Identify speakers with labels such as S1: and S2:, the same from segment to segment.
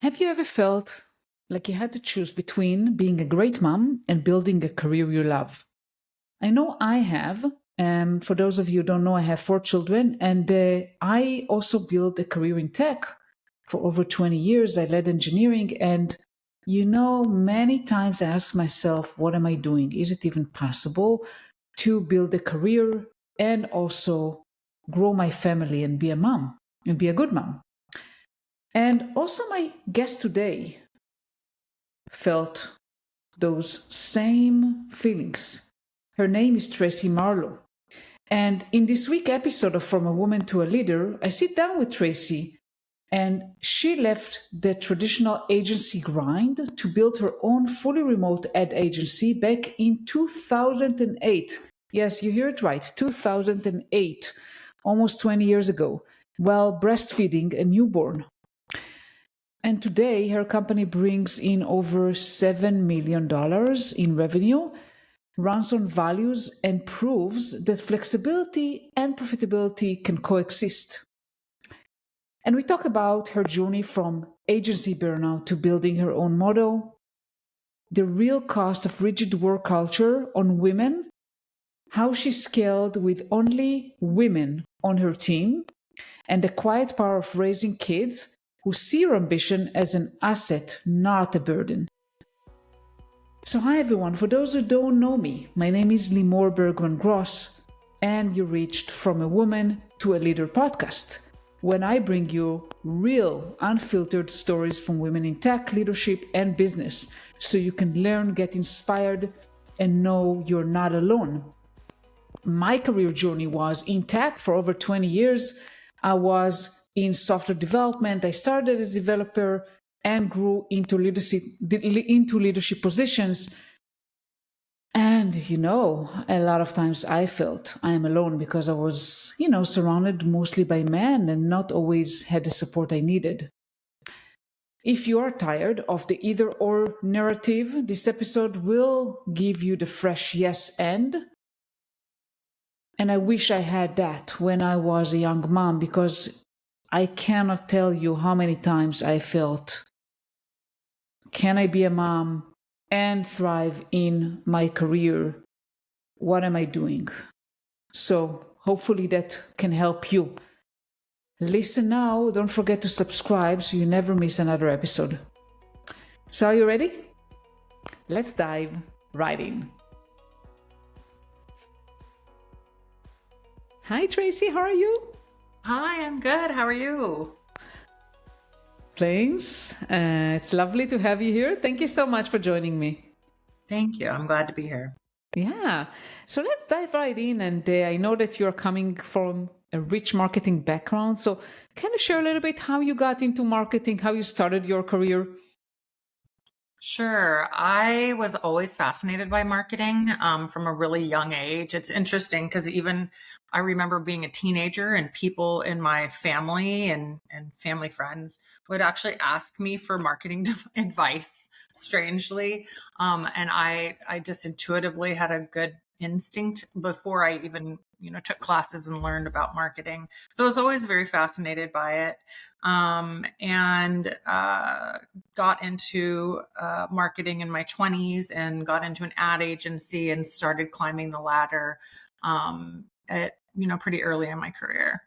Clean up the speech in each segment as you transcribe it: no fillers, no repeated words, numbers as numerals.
S1: Have you ever felt like you had to choose between being a great mom and building a career you love? I know I have. For those of you who don't know, I have 4 children, and I also built a career in tech for over 20 years. I led engineering, and many times I ask myself, what am I doing? Is it even possible to build a career and also grow my family and be a mom and be a good mom? And also, my guest today felt those same feelings. Her name is Tracy Marlowe. And in this week episode of From a Woman to a Leader, I sit down with Tracy, and she left the traditional agency grind to build her own fully remote ad agency back in 2008. Yes, you hear it right, 2008, almost 20 years ago, while breastfeeding a newborn. And today, her company brings in over $7 million in revenue, runs on values, and proves that flexibility and profitability can coexist. And we talk about her journey from agency burnout to building her own model, the real cost of rigid work culture on women, how she scaled with only women on her team, and the quiet power of raising kids who see your ambition as an asset, not a burden. So, hi everyone. For those who don't know me, my name is Limor Bergman Gross, and you reached From a Woman to a Leader podcast, when I bring you real, unfiltered stories from women in tech, leadership, and business, so you can learn, get inspired, and know you're not alone. My career journey was in tech for over 20 years. I was in software development. I started as a developer and grew into leadership positions. And, a lot of times I felt I am alone because I was, surrounded mostly by men and not always had the support I needed. If you are tired of the either or narrative, this episode will give you the fresh yes and I wish I had that when I was a young mom, because I cannot tell you how many times I felt, can I be a mom and thrive in my career? What am I doing? So hopefully that can help you. Listen now. Don't forget to subscribe so you never miss another episode. So are you ready? Let's dive right in. Hi, Tracy. How are you?
S2: Hi, I'm good. How are you?
S1: Thanks. It's lovely to have you here. Thank you so much for joining me.
S2: Thank you. I'm glad to be here.
S1: Yeah. So let's dive right in. And I know that you're coming from a rich marketing background. So can you share a little bit how you got into marketing, how you started your career?
S2: Sure. I was always fascinated by marketing from a really young age. It's interesting because even I remember being a teenager and people in my family and family friends would actually ask me for marketing advice, strangely. And I just intuitively had a good instinct before I even took classes and learned about marketing. So I was always very fascinated by it, and got into marketing in my 20s and got into an ad agency and started climbing the ladder at pretty early in my career.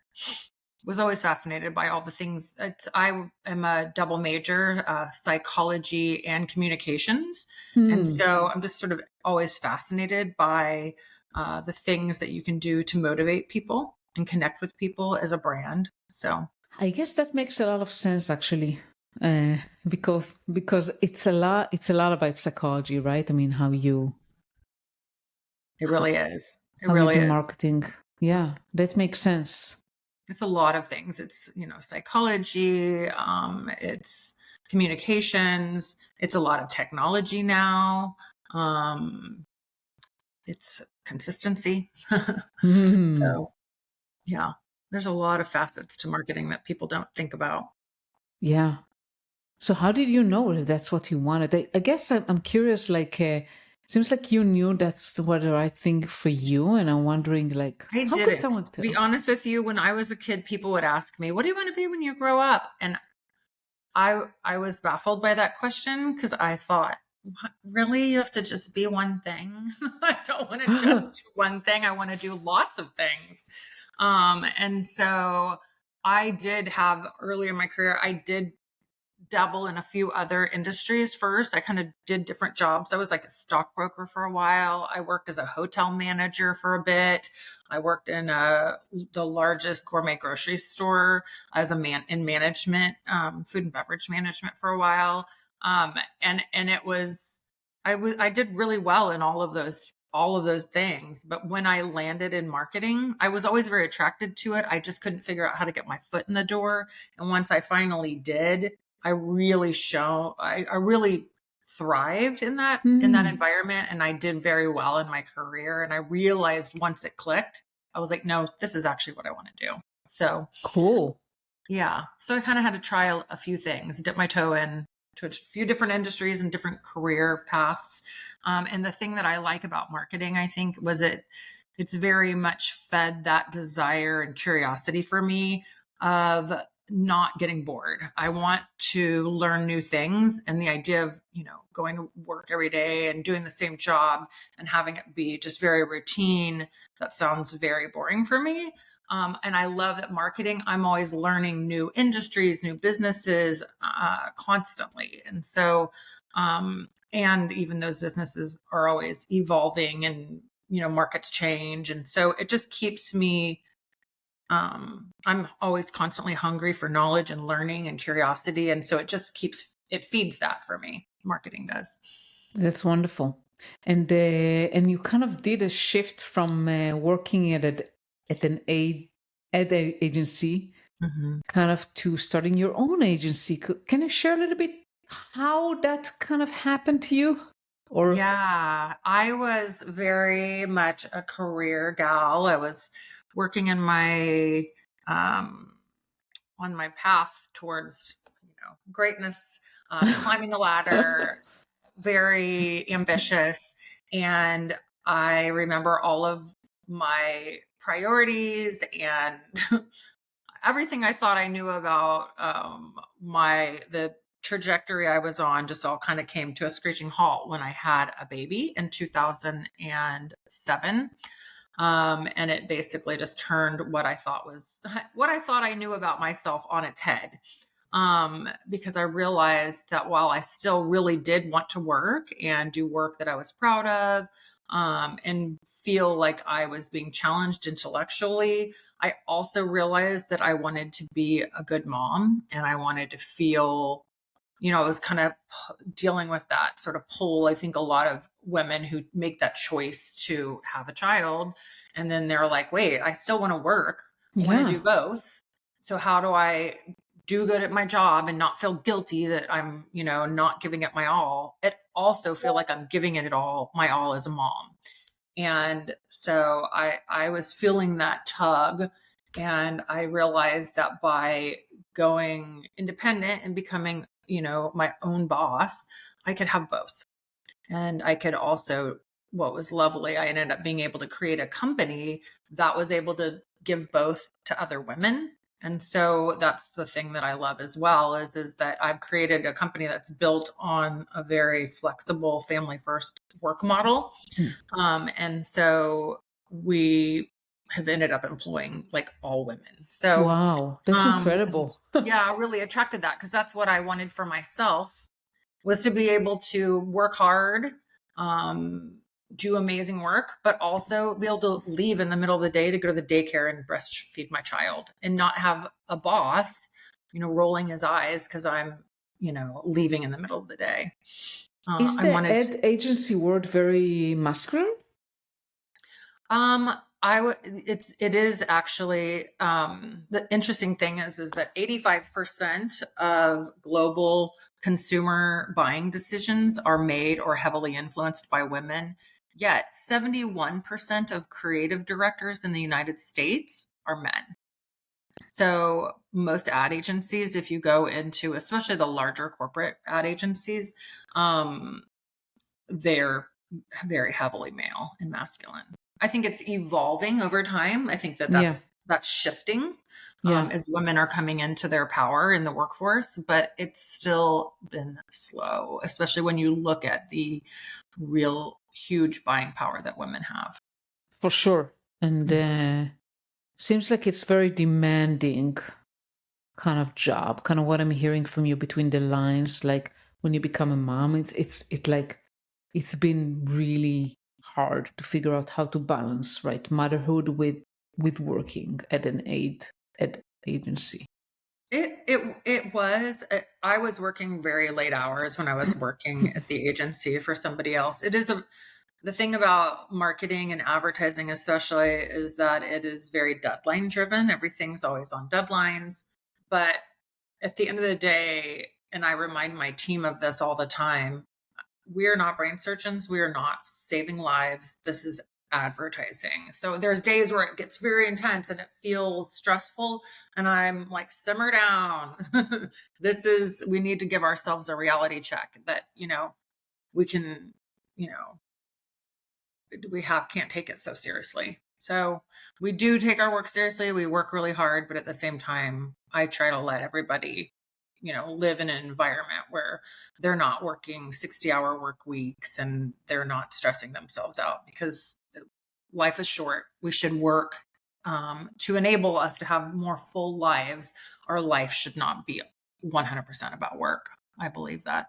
S2: Was always fascinated by all the things. I am a double major, psychology and communications. And so I'm just sort of always fascinated by the things that you can do to motivate people and connect with people as a brand. So
S1: I guess that makes a lot of sense, actually, because it's a lot about psychology, right? I mean, how you
S2: it really is. It
S1: how you
S2: really
S1: do
S2: is.
S1: marketing. Yeah, that makes sense.
S2: It's a lot of things. It's, psychology, it's communications, it's a lot of technology now. It's consistency. So, yeah, there's a lot of facets to marketing that people don't think about.
S1: Yeah. So how did you know that's what you wanted? I guess I'm curious, like, seems like you knew that's the right thing for you. And I'm wondering, like,
S2: I
S1: how could
S2: didn't.
S1: someone
S2: To be
S1: tell?
S2: honest with you, when I was a kid, people would ask me, "What do you want to be when you grow up?" And I was baffled by that question because I thought, "What? Really? You have to just be one thing? I don't want to just do one thing. I want to do lots of things." And so I did have earlier in my career, I did dabble in a few other industries first. I kind of did different jobs. I was like a stockbroker for a while. I worked as a hotel manager for a bit. I worked in the largest gourmet grocery store as a man in management, food and beverage management for a while. And it was I did really well in all of those things. But when I landed in marketing, I was always very attracted to it. I just couldn't figure out how to get my foot in the door. And once I finally did, I really thrived in that
S1: Hmm.
S2: environment, and I did very well in my career. And I realized once it clicked, I was like, no, this is actually what I want to do. So
S1: Cool.
S2: yeah. So I kind of had to try a few things, dip my toe in to a few different industries and different career paths. And the thing that I like about marketing, I think, was it's very much fed that desire and curiosity for me of not getting bored. I want to learn new things, and the idea of, going to work every day and doing the same job and having it be just very routine, that sounds very boring for me. And I love that marketing, I'm always learning new industries, new businesses constantly. And so, and even those businesses are always evolving and, markets change. And so it just keeps me, I'm always constantly hungry for knowledge and learning and curiosity. And so it feeds that for me. Marketing does.
S1: That's wonderful. And you kind of did a shift from working at an ad agency
S2: Mhm.
S1: kind of to starting your own agency. Can you share a little bit how that kind of happened to you? Or
S2: Yeah, I was very much a career gal. I was working in my um on my path towards, greatness, climbing the ladder, very ambitious. And I remember all of my priorities and everything I thought I knew about the trajectory I was on just all kind of came to a screeching halt when I had a baby in 2007. And it basically just turned what I thought was what I thought I knew about myself on its head. Because I realized that while I still really did want to work and do work that I was proud of, and feel like I was being challenged intellectually, I also realized that I wanted to be a good mom and I wanted to feel, I was kind of dealing with that sort of pull. I think a lot of women who make that choice to have a child, and then they're like, wait, I still want to work. I want to do
S1: yeah,
S2: both. So how do I do good at my job and not feel guilty that I'm, not giving it my all? It also feel like I'm giving it all, my all as a mom. And so I was feeling that tug, and I realized that by going independent and becoming, my own boss, I could have both. And I could also, what was lovely, I ended up being able to create a company that was able to give both to other women. And so that's the thing that I love as well is that I've created a company that's built on a very flexible family first work model.
S1: mm,
S2: And so we have ended up employing like all women. So,
S1: wow, that's incredible.
S2: yeah, I really attracted that because that's what I wanted for myself, was to be able to work hard, um, do amazing work, but also be able to leave in the middle of the day to go to the daycare and breastfeed my child and not have a boss, rolling his eyes because I'm, leaving in the middle of the day.
S1: Is
S2: I
S1: the
S2: wanted
S1: ad agency word very masculine?
S2: Um, it is actually, the interesting thing is that 85% of global consumer buying decisions are made or heavily influenced by women. Yet 71% of creative directors in the United States are men. So most ad agencies, if you go into, especially the larger corporate ad agencies, um, they're very heavily male and masculine. I think it's evolving over time. I think that
S1: Yeah.
S2: that's shifting.
S1: Yeah,
S2: as women are coming into their power in the workforce, but it's still been slow, especially when you look at the real huge buying power that women have.
S1: for sure. And seems like it's very demanding kind of job, kind of what I'm hearing from you between the lines. Like when you become a mom, it's like it's been really hard to figure out how to balance, right, motherhood with working at an at agency.
S2: It was. I was working very late hours when I was working at the agency for somebody else. It is a The thing about marketing and advertising especially is that it is very deadline driven. Everything's always on deadlines. But at the end of the day, and I remind my team of this all the time, we are not brain surgeons. We are not saving lives. This is advertising. So there's days where it gets very intense and it feels stressful. And I'm like, simmer down. We need to give ourselves a reality check that, we can, you know, can't take it so seriously. So we do take our work seriously. We work really hard, but at the same time, I try to let everybody, live in an environment where they're not working 60-hour work weeks and they're not stressing themselves out because life is short. We should work to enable us to have more full lives. Our life should not be 100% about work. I believe that.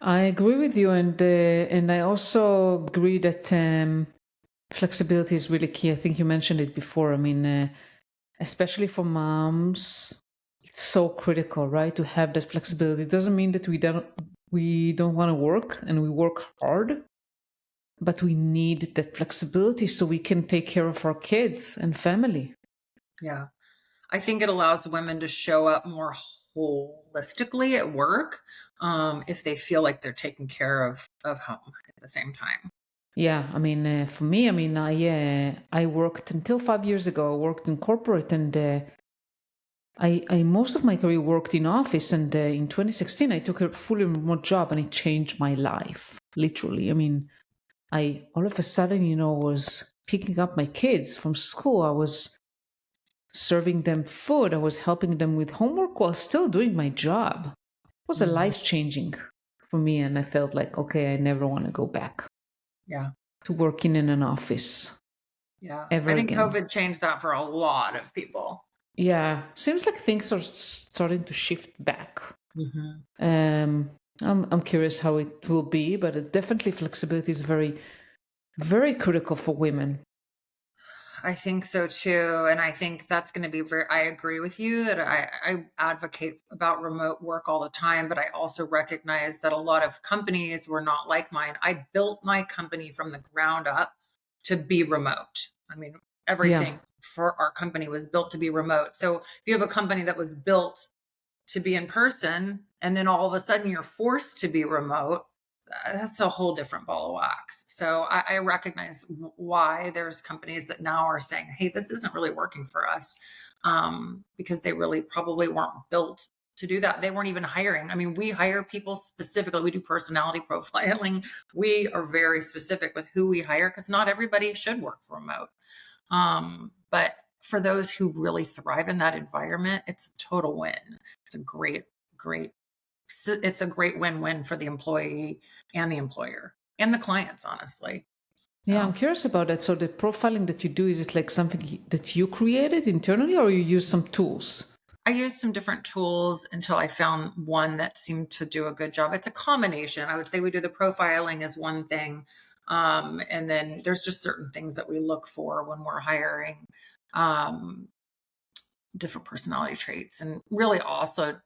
S1: I agree with you, and I also agree that flexibility is really key. I think you mentioned it before. I mean, especially for moms, it's so critical, right, to have that flexibility. It doesn't mean that we don't want to work and we work hard, but we need that flexibility so we can take care of our kids and family.
S2: Yeah. I think it allows women to show up more holistically at work, if they feel like they're taking care of home at the same time.
S1: Yeah, I mean, for me, I mean, I worked until 5 years ago. I worked in corporate, and I most of my career worked in office. And in 2016, I took a fully remote job, and it changed my life, literally. I mean, I all of a sudden, was picking up my kids from school. I was serving them food. I was helping them with homework while still doing my job. It was a
S2: Mhm.
S1: life changing for me, and I felt like, okay, I never want to go back
S2: Yeah.
S1: to working in an office
S2: Yeah.
S1: ever
S2: I think
S1: again.
S2: COVID changed that for a lot of people.
S1: Yeah, seems like things are starting to shift back.
S2: Mhm.
S1: Um, I'm curious how it will be, but definitely flexibility is very, very critical for women.
S2: I think so too. And I think that's going to be I agree with you that I advocate about remote work all the time, but I also recognize that a lot of companies were not like mine. I built my company from the ground up to be remote. I mean,
S1: Yeah,
S2: everything for our company was built to be remote. So if you have a company that was built to be in person and then all of a sudden you're forced to be remote, that's a whole different ball of wax. So I recognize why there's companies that now are saying, hey, this isn't really working for us, because they really probably weren't built to do that. They weren't even hiring. I mean, we hire people specifically. We do personality profiling. We are very specific with who we hire because not everybody should work remote. But for those who really thrive in that environment, it's a total win. It's a great, it's a great win-win for the employee and the employer and the clients, honestly.
S1: yeah, I'm
S2: So
S1: curious about that. So the profiling that you do, is it like something that you created internally, or you use some tools?
S2: I used some different tools until I found one that seemed to do a good job. It's a combination. I would say we do the profiling as one thing. And then there's just certain things that we look for when we're hiring, um, different personality traits, and really also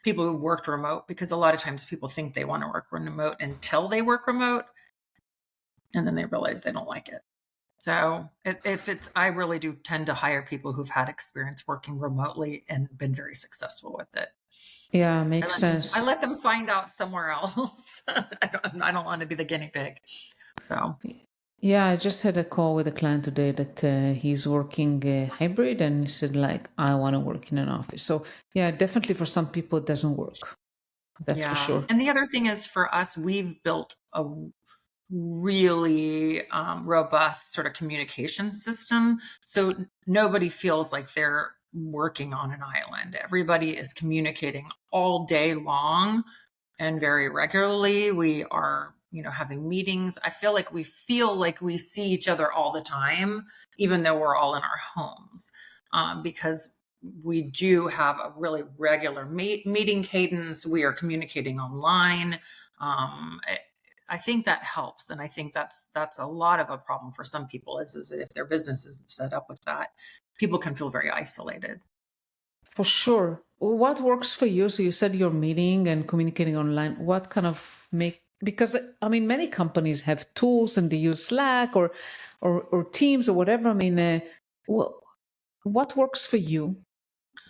S2: people who worked remote, because a lot of times people think they want to work remote until they work remote and then they realize they don't like it. So if it's, I really do tend to hire people who've had experience working remotely and been very successful with it.
S1: Yeah,
S2: I
S1: makes
S2: let them, I
S1: sense.
S2: let them find out somewhere else. I don't want to be the guinea pig. So
S1: Yeah, I just had a call with a client today that he's working hybrid, and he said like, I want to work in an office. So yeah, definitely for some people it doesn't work. That's for
S2: yeah.
S1: sure.
S2: And the other thing is for us, we've built a really robust sort of communication system. So nobody feels like they're working on an island. Everybody is communicating all day long and very regularly. We are, having meetings. I feel like we see each other all the time, even though we're all in our homes, because we do have a really regular meeting cadence. We are communicating online. I think that helps, and I think that's a lot of a problem for some people is that if their business isn't set up with that, people can feel very isolated.
S1: For sure. What works for you? So you said you're meeting and communicating online. What kind of make, because I mean many companies have tools and they use Slack or Teams or whatever. I mean, what works for you,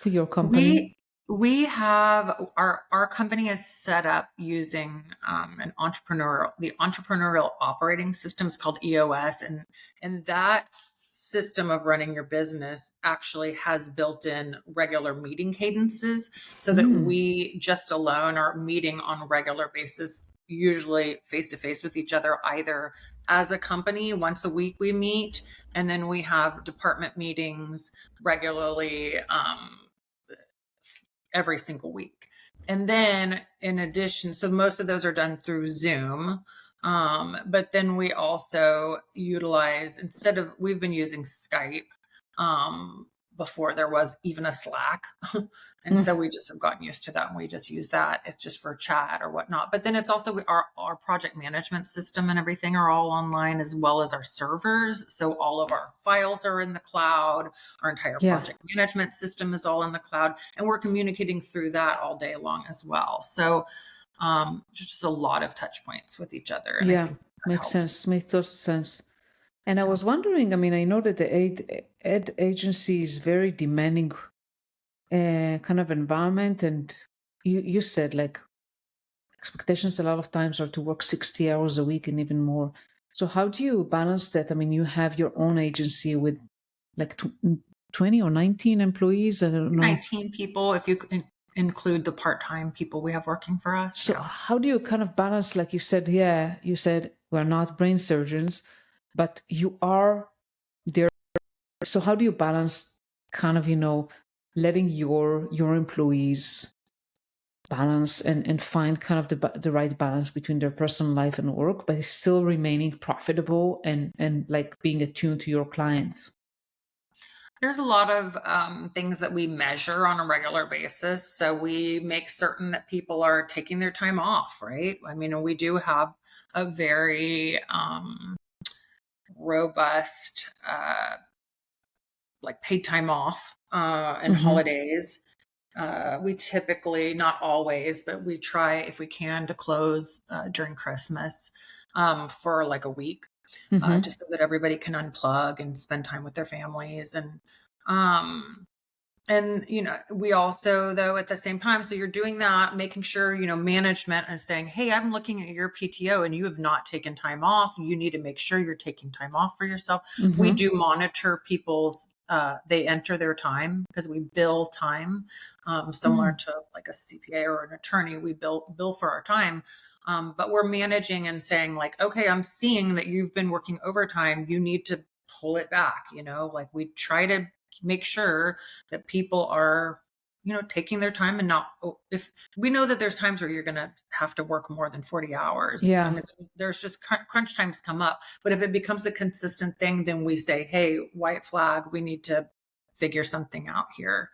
S1: for your company?
S2: We have our company is set up using the entrepreneurial operating system is called EOS, and that system of running your business actually has built in regular meeting cadences so that
S1: Mm,
S2: we just alone are meeting on a regular basis, usually face to face with each other, either as a company once a week we meet, and then we have department meetings regularly, every single week. And then in addition, so most of those are done through Zoom. But then we also utilize, we've been using Skype before there was even a Slack. And so
S1: mm,
S2: we just have gotten used to that and we just use that. It's just for chat or whatnot. But then it's also our project management system and everything are all online as well as our servers. So all of our files are in the cloud. Our entire
S1: yeah,
S2: project management system is all in the cloud. And we're communicating through that all day long as well. So just a lot of touch points with each other. And I
S1: yeah.
S2: think that
S1: Makes
S2: helps.
S1: sense. Makes total sense. And I
S2: Yeah.
S1: was wondering, I mean, I know that the ed agency is very demanding kind of environment, and you said like expectations a lot of times are to work 60 hours a week and even more. So how do you balance that? I mean, you have your own agency with like 20 or 19 employees. I don't know.
S2: 19 people, if you include the part-time people we have working for us.
S1: So
S2: Yeah.
S1: how do you kind of balance, like you said, yeah, you said we're not brain surgeons, but you are there. So how do you balance kind of, letting your employees balance and find kind of the right balance between their personal life and work, but still remaining profitable and like being attuned to your clients?
S2: There's a lot of things that we measure on a regular basis. So we make certain that people are taking their time off, right? I mean, we do have a very robust, like paid time off and
S1: Mm-hmm.
S2: holidays. We typically, not always, but we try if we can to close during Christmas for like a week,
S1: Mm-hmm.
S2: just so that everybody can unplug and spend time with their families. Um, we also, though, at the same time, so you're doing that, making sure, management is saying, hey, I'm looking at your PTO and you have not taken time off. You need to make sure you're taking time off for yourself. We
S1: Mm-hmm.
S2: do monitor people's, they enter their time because we bill time, similar
S1: Mm.
S2: to like a CPA or an attorney. We bill for our time. But we're managing and saying like, okay, I'm seeing that you've been working overtime. You need to pull it back, like we try to make sure that people are, taking their time and not, if we know that there's times where you're going to have to work more than 40 hours. I
S1: Yeah.
S2: mean, there's just crunch times come up, but if it becomes a consistent thing, then we say, hey, white flag, we need to figure something out here.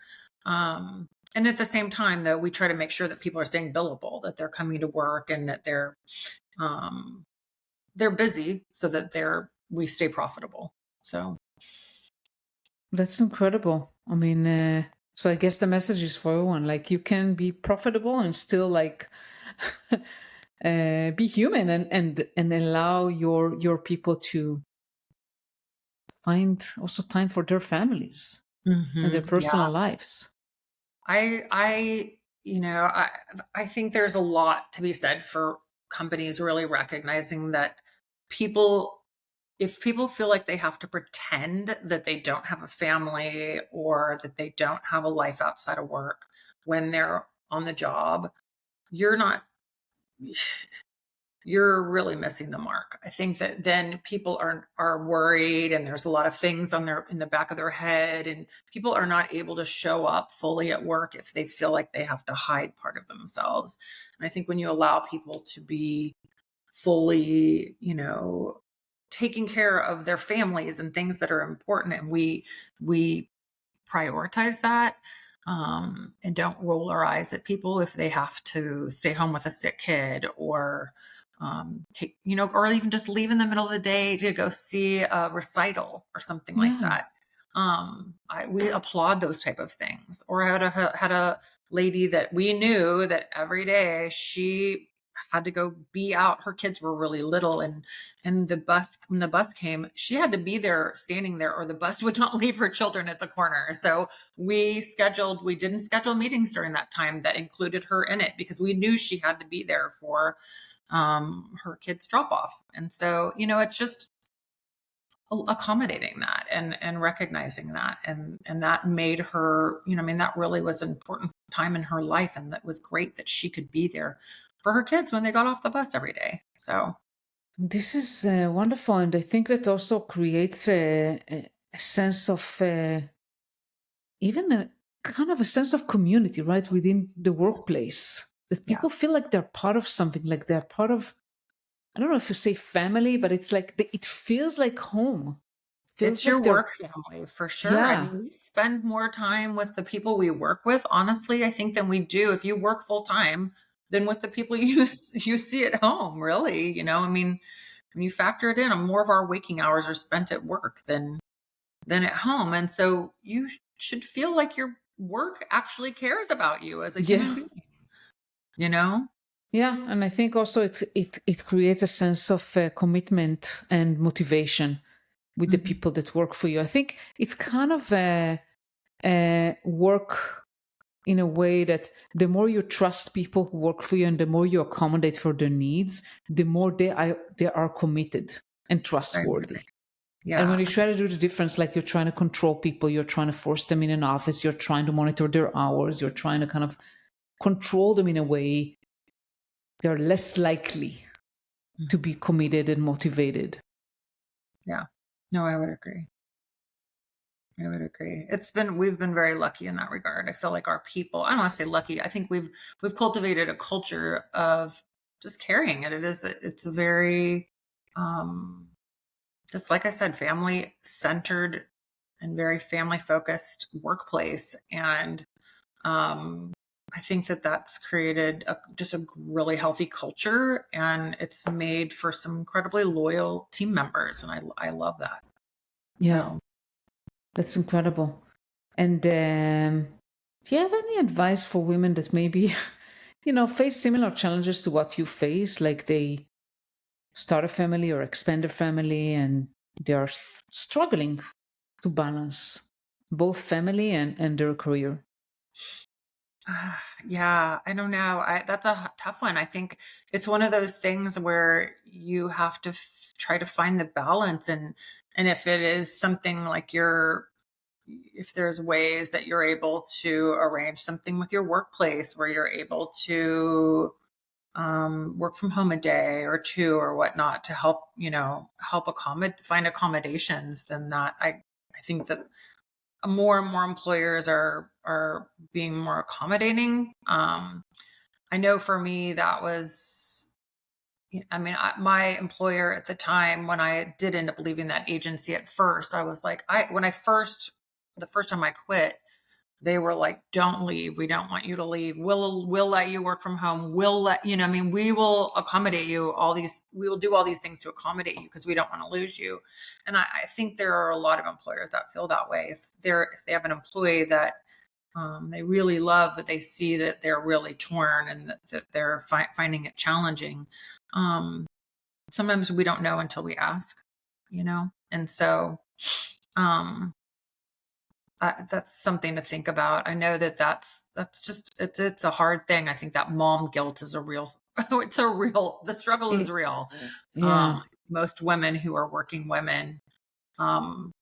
S2: And at the same time, though, we try to make sure that people are staying billable, that they're coming to work and that um, they're busy so that we stay profitable. So
S1: That's incredible. I mean, so I guess the message is for everyone, like you can be profitable and still like be human and allow your people to find also time for their families and their
S2: yeah.
S1: personal lives.
S2: I, I think there's a lot to be said for companies really recognizing that people, if people feel like they have to pretend that they don't have a family or that they don't have a life outside of work when they're on the job, you're not, you're really missing the mark. I think that then people are worried, and there's a lot of things on their in the back of their head, and people are not able to show up fully at work if they feel like they have to hide part of themselves. And I think when you allow people to be fully, taking care of their families and things that are important, and we prioritize that, and don't roll our eyes at people if they have to stay home with a sick kid, or take, or even just leave in the middle of the day to go see a recital or something like
S1: Yeah.
S2: that. We applaud those type of things. Or I had a lady that we knew that every day she had to go be out. Her kids were really little, and when the bus came, she had to be there, standing there, or the bus would not leave her children at the corner. So we didn't schedule meetings during that time that included her in it, because we knew she had to be there for her kids drop off. And so, it's just accommodating that, and recognizing that, and that made her, that really was an important time in her life, and that was great that she could be there for her kids when they got off the bus every day. So
S1: This is wonderful. And I think that also creates a sense of even a kind of a sense of community, right, within the workplace. That
S2: yeah,
S1: people feel like they're part of something, like they're part of, I don't know if you say family, but it's like it feels like home.
S2: it's
S1: Feels
S2: your
S1: like they're,
S2: work family for sure. I
S1: yeah,
S2: mean, we spend more time with the people we work with, honestly, I think, than we do if you work full time, than with the people you see at home, really. I mean, when you factor it in, more of our waking hours are spent at work than at home. And so you should feel like your work actually cares about you as a human
S1: yeah,
S2: being, you know?
S1: yeah. And I think also it creates a sense of commitment and motivation with the
S2: Mhm.
S1: people that work for you. I think it's kind of a work in a way that the more you trust people who work for you and the more you accommodate for their needs, the more they are committed and
S2: I
S1: trustworthy.
S2: agree.
S1: And when
S2: Yeah.
S1: you try to do the difference, like you're trying to control people, you're trying to force them in an office, you're trying to monitor their hours, you're trying to kind of control them in a way, they're less likely to
S2: Mhm.
S1: be committed and motivated.
S2: Yeah. No, I would agree. I would agree. We've been very lucky in that regard. I feel like our people, I don't want to say lucky. I think we've cultivated a culture of just caring. And it's a very, um, just like I said, family centered and very family focused workplace. And um, I think that that's created just a really healthy culture, and it's made for some incredibly loyal team members. And I love that.
S1: Yeah,
S2: So
S1: that's incredible. And do you have any advice for women that maybe, face similar challenges to what you face? Like they start a family or expand a family and they are struggling to balance both family and their career.
S2: yeah, I don't know. That's a tough one. I think it's one of those things where you have to try to find the balance, and if it is something like if there's ways that you're able to arrange something with your workplace where you're able to work from home a day or two or whatnot to help, help find accommodations, then I think that more and more employers are being more accommodating. I know for me that was, I mean, my employer at the time, when I did end up leaving that agency at first, I was like, the first time I quit, they were like, "Don't leave. We don't want you to leave. We'll let you work from home. We'll let I mean, we will accommodate you. We will do all these things to accommodate you because we don't want to lose you." And I think there are a lot of employers that feel that way. If they have an employee that they really love, but they see that they're really torn, and that they're finding it challenging. Um, Sometimes we don't know until we ask, and so um, that's something to think about. I know that that's just it's a hard thing. I think that mom guilt is a real. The struggle is
S1: Y-
S2: real.
S1: Yeah.
S2: Most women who are working women um,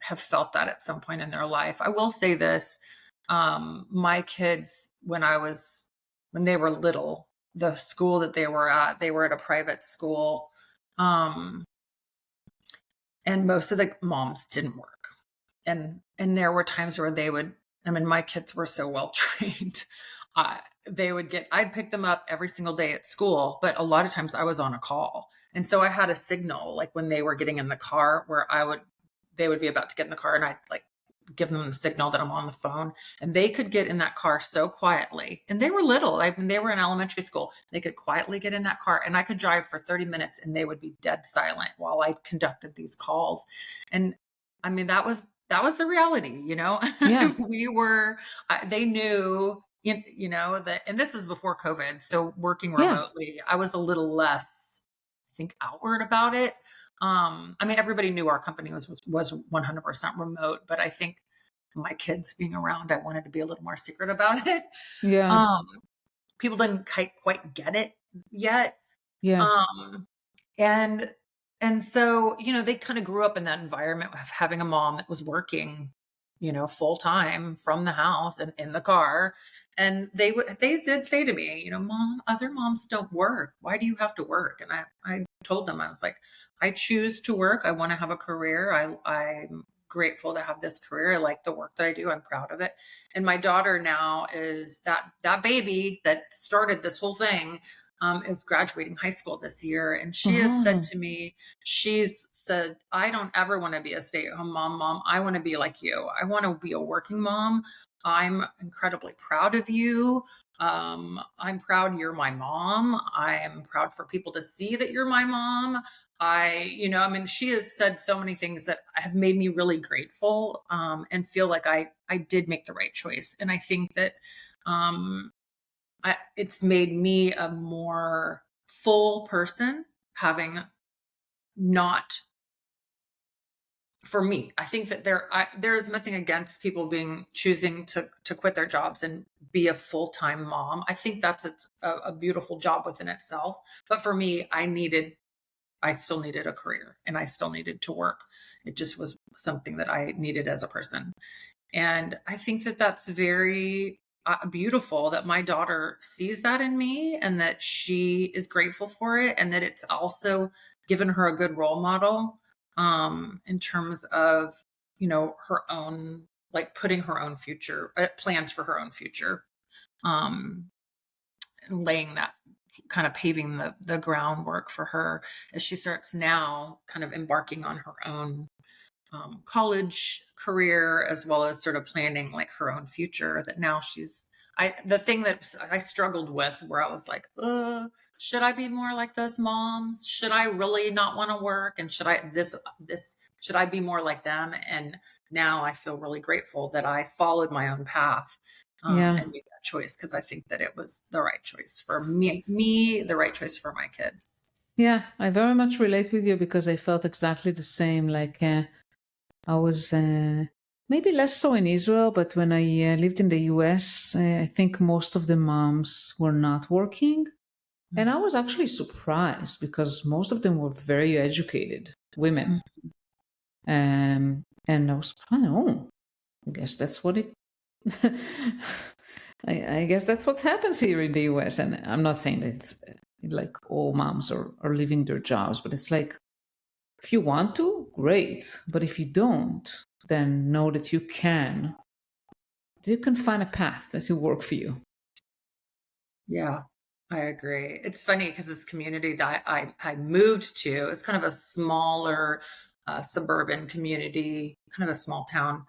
S2: have felt that at some point in their life. I will say this: my kids, when they were little, the school that they were at. They were at a private school. Um, and most of the moms didn't work. And there were times where they would, I mean, my kids were so well trained. They would get, I'd pick them up every single day at school, but a lot of times I was on a call. And so I had a signal, like when they were getting in the car, where they would be about to get in the car, and I'd like give them the signal that I'm on the phone, and they could get in that car so quietly. And they were little. I mean, they were in elementary school. They could quietly get in that car, and I could drive for 30 minutes and they would be dead silent while I conducted these calls. And I mean, that was the reality, you know.
S1: Yeah.
S2: They knew, that, and this was before COVID. So working
S1: Yeah.
S2: remotely, I was a little less, I think, outward about it. I mean, everybody knew our company was 100% remote, but I think my kids being around, I wanted to be a little more secret about it.
S1: Yeah.
S2: Um, People didn't quite get it yet.
S1: Yeah.
S2: Um, and and so, they kind of grew up in that environment of having a mom that was working, full time from the house and in the car. And they did say to me, Mom, other moms don't work. Why do you have to work? And I told them, I was like, I choose to work. I want to have a career. I'm grateful to have this career. I like the work that I do. I'm proud of it. And my daughter now is that baby that started this whole thing, is graduating high school this year. And she has said
S1: Oh,
S2: to me, she's said, I don't ever want to be a stay-at-home mom. I want to be like you. I want to be a working mom. I'm incredibly proud of you. I'm proud you're my mom. I am proud for people to see that you're my mom. I mean, she has said so many things that have made me really grateful, and feel like I did make the right choice. And I think that, um, it's made me a more full person, having not, for me. I think that there is nothing against people choosing to quit their jobs and be a full-time mom. I think it's a beautiful job within itself. But for me, I still needed a career, and I still needed to work. It just was something that I needed as a person. And I think that that's very, beautiful that my daughter sees that in me, and that she is grateful for it, and that it's also given her a good role model, in terms of, her own, like putting her own future, plans for her own future, um, and laying that, kind of paving the groundwork for her as she starts now kind of embarking on her own, college career, as well as sort of planning like her own future. That now the thing that I struggled with, where I was like, should I be more like those moms? Should I really not want to work? And should I be more like them? And now I feel really grateful that I followed my own path,
S1: yeah.
S2: and made that choice, because I think that it was the right choice for me, the right choice for my kids.
S1: Yeah. I very much relate with you because I felt exactly the same. Like, I was maybe less so in Israel, but when I lived in the US, I think most of the moms were not working. And I was actually surprised because most of them were very educated women.
S2: Mhm.
S1: And I was, oh, I guess that's what it. I guess that's what happens here in the US. And I'm not saying that it's like all moms are leaving their jobs, but it's like, if you want to, great. But if you don't, then know that you can find a path that will work for you.
S2: Yeah, I agree. It's funny because this community that I moved to, it's kind of a smaller, suburban community, kind of a small town,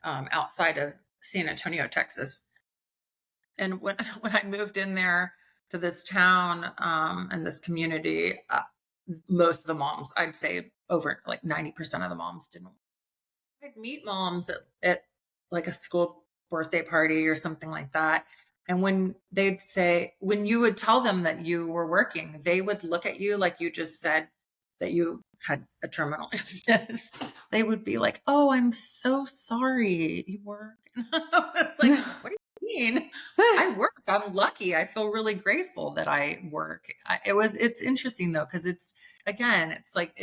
S2: outside of San Antonio, Texas. And when when I moved in there to this town, and this community, most of the moms, I'd say over like 90% of the moms didn't. I'd meet moms at like a school birthday party or something like that. And when you would tell them that you were working, they would look at you like you just said that you had a terminal illness. They would be like, "Oh, I'm so sorry you work." It's like, what do you mean? I work. I'm lucky. I feel really grateful that I work. It's interesting though, because again, it's like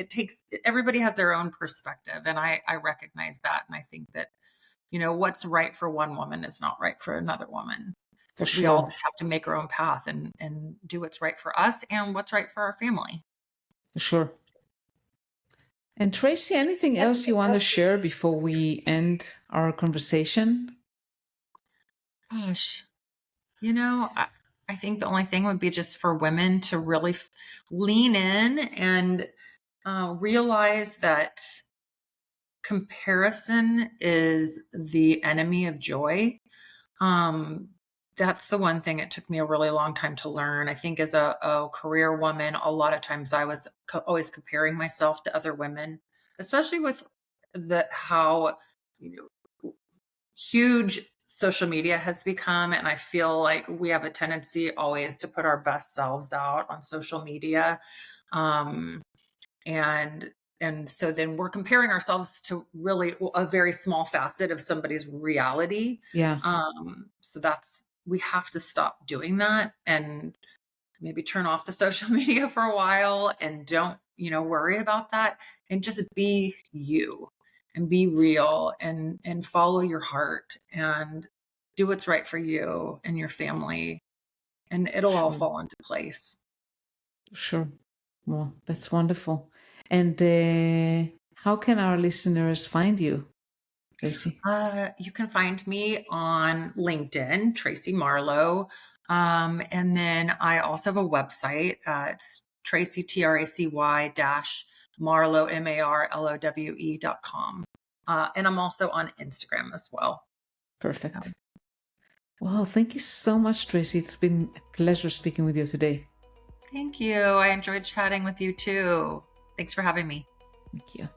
S2: everybody has their own perspective. And I recognize that. And I think that, what's right for one woman is not right for another woman.
S1: For
S2: We all
S1: sure.
S2: just have to make our own path and do what's right for us and what's right for our family.
S1: For sure. And Tracy, anything else you want to share before we end our conversation?
S2: Gosh, I think the only thing would be just for women to really lean in and realize that comparison is the enemy of joy. That's the one thing it took me a really long time to learn. I think as a career woman, a lot of times I was always comparing myself to other women, especially with how you huge social media has become. And I feel like we have a tendency always to put our best selves out on social media. Um, and so then we're comparing ourselves to really a very small facet of somebody's reality.
S1: Yeah.
S2: So we have to stop doing that and maybe turn off the social media for a while and don't, worry about that, and just be you and be real and follow your heart and do what's right for you and your family, and it'll all
S1: Sure.
S2: fall into place.
S1: Sure. Well, that's wonderful. And how can our listeners find you, Tracy?
S2: You can find me on LinkedIn, Tracy Marlowe. And then I also have a website. It's Tracy, TRACY dash Marlowe, MARLOWE.com. And I'm also on Instagram as well.
S1: Perfect. Wow, thank you so much, Tracy. It's been a pleasure speaking with you today.
S2: Thank you. I enjoyed chatting with you too. Thanks for having me.
S1: Thank you.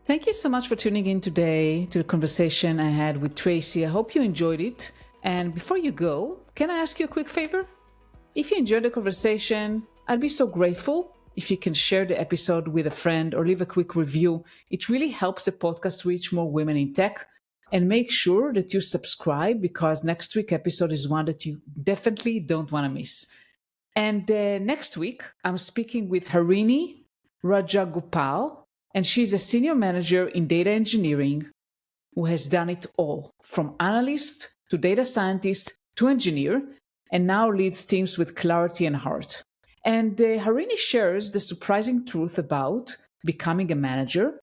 S1: Thank you so much for tuning in today to the conversation I had with Tracy. I hope you enjoyed it. And before you go, can I ask you a quick favor? If you enjoyed the conversation, I'd be so grateful if you can share the episode with a friend or leave a quick review. It really helps the podcast reach more women in tech. And make sure that you subscribe, because next week's episode is one that you definitely don't want to miss. And next week, I'm speaking with Harini Rajagopal, and she's a senior manager in data engineering who has done it all, from analyst to data scientist to engineer, and now leads teams with clarity and heart. And Harini shares the surprising truth about becoming a manager,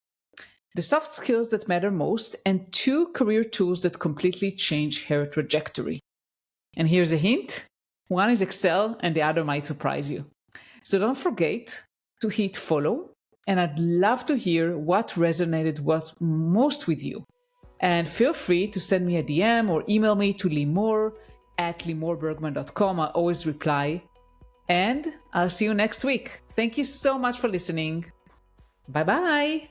S1: the soft skills that matter most, and 2 career tools that completely change her trajectory. And here's a hint. One is Excel and the other might surprise you. So don't forget to hit follow, and I'd love to hear what resonated most with you. And feel free to send me a DM or email me to limor@limorbergman.com. I always reply. And I'll see you next week. Thank you so much for listening. Bye-bye.